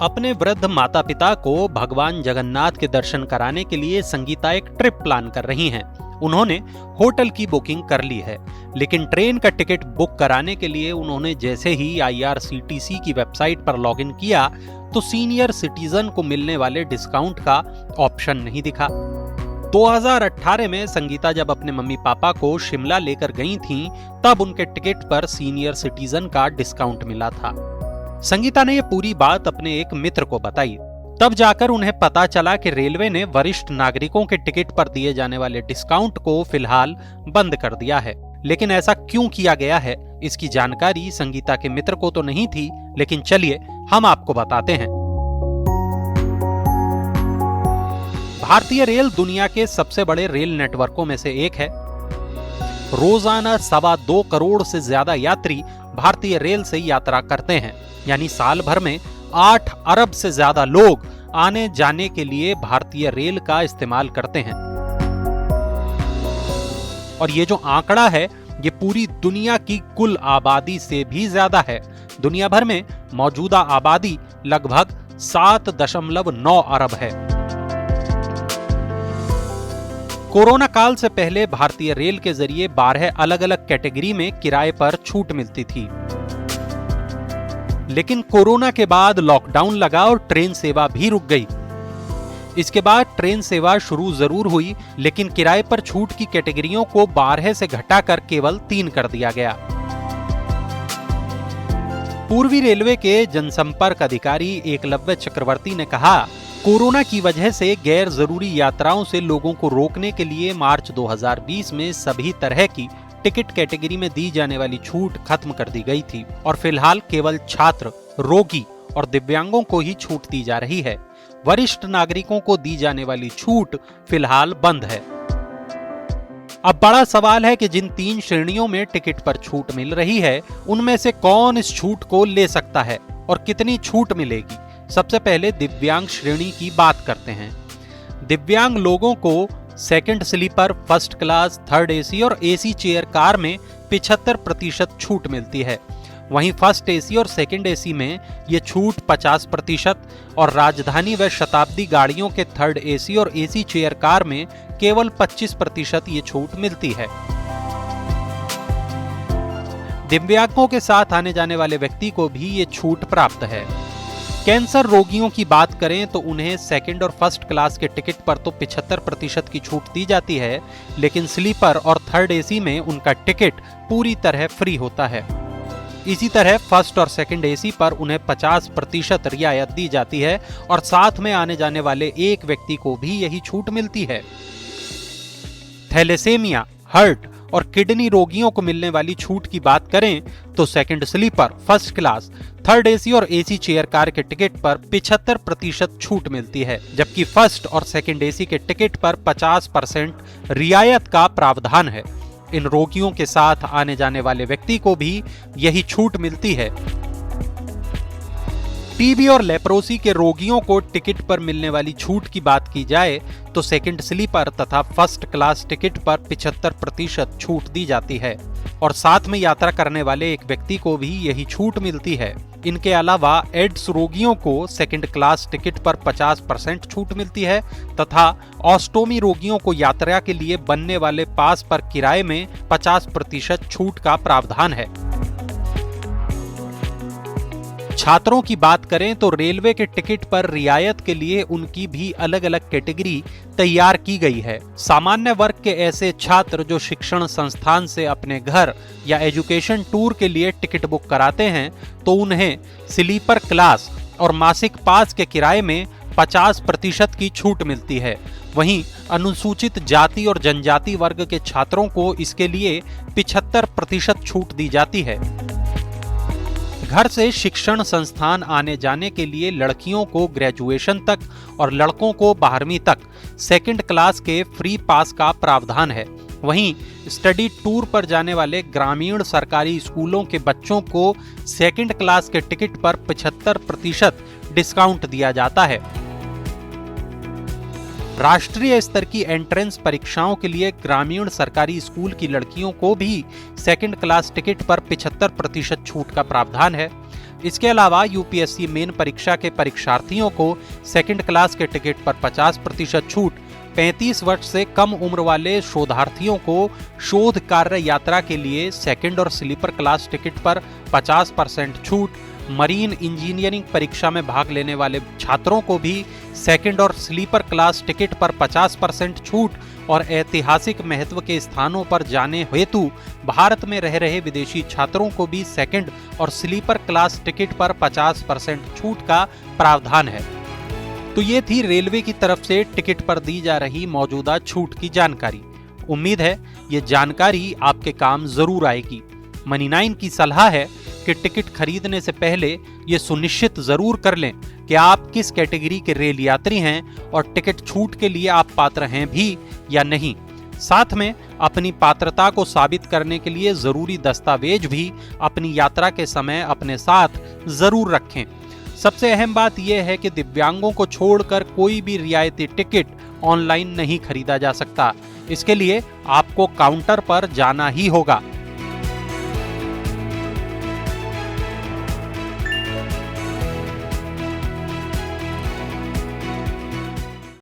अपने वृद्ध माता पिता को भगवान जगन्नाथ के दर्शन कराने के लिए संगीता एक ट्रिप प्लान कर रही हैं। उन्होंने होटल की बुकिंग कर ली है, लेकिन ट्रेन का टिकट बुक कराने के लिए उन्होंने जैसे ही IRCTC की वेबसाइट पर लॉगिन किया तो सीनियर सिटीजन को मिलने वाले डिस्काउंट का ऑप्शन नहीं दिखा। 2018 में संगीता जब अपने मम्मी पापा को शिमला लेकर गई थीं, तब उनके टिकट पर सीनियर सिटीजन का डिस्काउंट मिला था। संगीता ने ये पूरी बात अपने एक मित्र को बताई। तब जाकर उन्हें पता चला कि रेलवे ने वरिष्ठ नागरिकों के टिकट पर दिए जाने वाले डिस्काउंट को फिलहाल बंद कर दिया है। लेकिन ऐसा क्यों किया गया है, इसकी जानकारी संगीता के मित्र को तो नहीं थी, लेकिन चलिए हम आपको बताते हैं। भारतीय रेल दुनिया के सबसे बड़े रेल नेटवर्कों में से एक है। रोजाना 2.25 करोड़ से ज्यादा यात्री भारतीय रेल से यात्रा करते हैं, यानी साल भर में 8 अरब से ज्यादा लोग आने जाने के लिए भारतीय रेल का इस्तेमाल करते हैं। और ये जो आंकड़ा है, ये पूरी दुनिया की कुल आबादी से भी ज्यादा है। दुनिया भर में मौजूदा आबादी लगभग 7.9 अरब है। कोरोना काल से पहले भारतीय रेल के जरिए 12 अलग अलग कैटेगरी में किराए पर छूट मिलती थी, लेकिन कोरोना के बाद लॉकडाउन लगा और ट्रेन सेवा भी रुक गई। इसके बाद ट्रेन सेवा शुरू जरूर हुई, लेकिन किराए पर छूट की कैटेगरियों को 12 से घटाकर केवल 3 कर दिया गया। पूर्वी रेलवे के जनसंपर्क अधिकारी एकलव्य चक्रवर्ती ने कहा, कोरोना की वजह से गैर जरूरी यात्राओं से लोगों को रोकने के लिए मार्च 2020 में सभी तरह की टिकट कैटेगरी में दी जाने वाली छूट खत्म कर दी गई थी और फिलहाल केवल छात्र, रोगी और दिव्यांगों को ही छूट दी जा रही है। वरिष्ठ नागरिकों को दी जाने वाली छूट फिलहाल बंद है। अब बड़ा सवाल है कि जिन 3 श्रेणियों में टिकट पर छूट मिल रही है, उनमें से कौन इस छूट को ले सकता है और कितनी छूट मिलेगी। सबसे पहले दिव्यांग श्रेणी की बात करते हैं। दिव्यांग लोगों को second sleeper, first class, third AC और AC चेयर कार में 75% छूट मिलती है। वहीं फर्स्ट AC और सेकंड AC में ये छूट 50% और राजधानी व शताब्दी गाड़ियों के थर्ड AC और AC चेयर कार में केवल 25% ये छूट मिलती है। दिव्यांगों के साथ आने जाने वाले व्यक्ति को भी ये छूट प्राप्त है। कैंसर रोगियों की बात करें तो उन्हें सेकंड और फर्स्ट क्लास के टिकट पर तो 75% की छूट दी जाती है, लेकिन स्लीपर और थर्ड AC में उनका टिकट पूरी तरह फ्री होता है। इसी तरह फर्स्ट और सेकंड AC पर उन्हें 50% रियायत दी जाती है और साथ में आने जाने वाले एक व्यक्ति को भी यही छूट मिलती है। थैलेसेमिया, हार्ट और किडनी रोगियों को मिलने वाली छूट की बात करें तो second sleeper, first class, third AC और AC चेयर कार के टिकट पर 75% छूट मिलती है, जबकि फर्स्ट और सेकंड AC के टिकट पर 50% रियायत का प्रावधान है। इन रोगियों के साथ आने जाने वाले व्यक्ति को भी यही छूट मिलती है। टीबी और लेप्रोसी के रोगियों को टिकट पर मिलने वाली छूट की बात की जाए तो सेकंड स्लीपर तथा फर्स्ट क्लास टिकट पर 75% छूट दी जाती है और साथ में यात्रा करने वाले एक व्यक्ति को भी यही छूट मिलती है। इनके अलावा एड्स रोगियों को सेकंड क्लास टिकट पर 50% छूट मिलती है तथा ऑस्टोमी रोगियों को यात्रा के लिए बनने वाले पास पर किराए में 50% छूट का प्रावधान है। छात्रों की बात करें तो रेलवे के टिकट पर रियायत के लिए उनकी भी अलग अलग कैटेगरी तैयार की गई है। सामान्य वर्ग के ऐसे छात्र जो शिक्षण संस्थान से अपने घर या एजुकेशन टूर के लिए टिकट बुक कराते हैं तो उन्हें स्लीपर क्लास और मासिक पास के किराए में 50% की छूट मिलती है। वहीं अनुसूचित जाति और जनजाति वर्ग के छात्रों को इसके लिए 75% छूट दी जाती है। घर से शिक्षण संस्थान आने जाने के लिए लड़कियों को ग्रेजुएशन तक और लड़कों को 12वीं तक सेकंड क्लास के फ्री पास का प्रावधान है। वहीं स्टडी टूर पर जाने वाले ग्रामीण सरकारी स्कूलों के बच्चों को सेकंड क्लास के टिकट पर 75% डिस्काउंट दिया जाता है। राष्ट्रीय स्तर की एंट्रेंस परीक्षाओं के लिए ग्रामीण सरकारी स्कूल की लड़कियों को भी सेकंड क्लास टिकट पर 75% छूट का प्रावधान है। इसके अलावा यूपीएससी मेन परीक्षा के परीक्षार्थियों को सेकंड क्लास के टिकट पर 50% छूट, 35 वर्ष से कम उम्र वाले शोधार्थियों को शोध कार्य यात्रा के लिए सेकंड और स्लीपर क्लास टिकट पर 50% छूट, मरीन इंजीनियरिंग परीक्षा में भाग लेने वाले छात्रों को भी सेकंड और स्लीपर क्लास टिकट पर 50% छूट और ऐतिहासिक महत्व के स्थानों पर जाने हेतु भारत में रह रहे विदेशी छात्रों को भी सेकंड और स्लीपर क्लास टिकट पर 50% छूट का प्रावधान है। तो ये थी रेलवे की तरफ से टिकट पर दी जा रही मौजूदा छूट की जानकारी। उम्मीद है ये जानकारी आपके काम जरूर आएगी। मनी9 की सलाह है कि टिकट खरीदने से पहले ये सुनिश्चित जरूर कर लें कि आप किस कैटेगरी के रेल यात्री हैं और टिकट छूट के लिए आप पात्र हैं भी या नहीं। साथ में अपनी पात्रता को साबित करने के लिए जरूरी दस्तावेज भी अपनी यात्रा के समय अपने साथ जरूर रखें। सबसे अहम बात यह है कि दिव्यांगों को छोड़कर कोई भी रियायती टिकट ऑनलाइन नहीं खरीदा जा सकता। इसके लिए आपको काउंटर पर जाना ही होगा।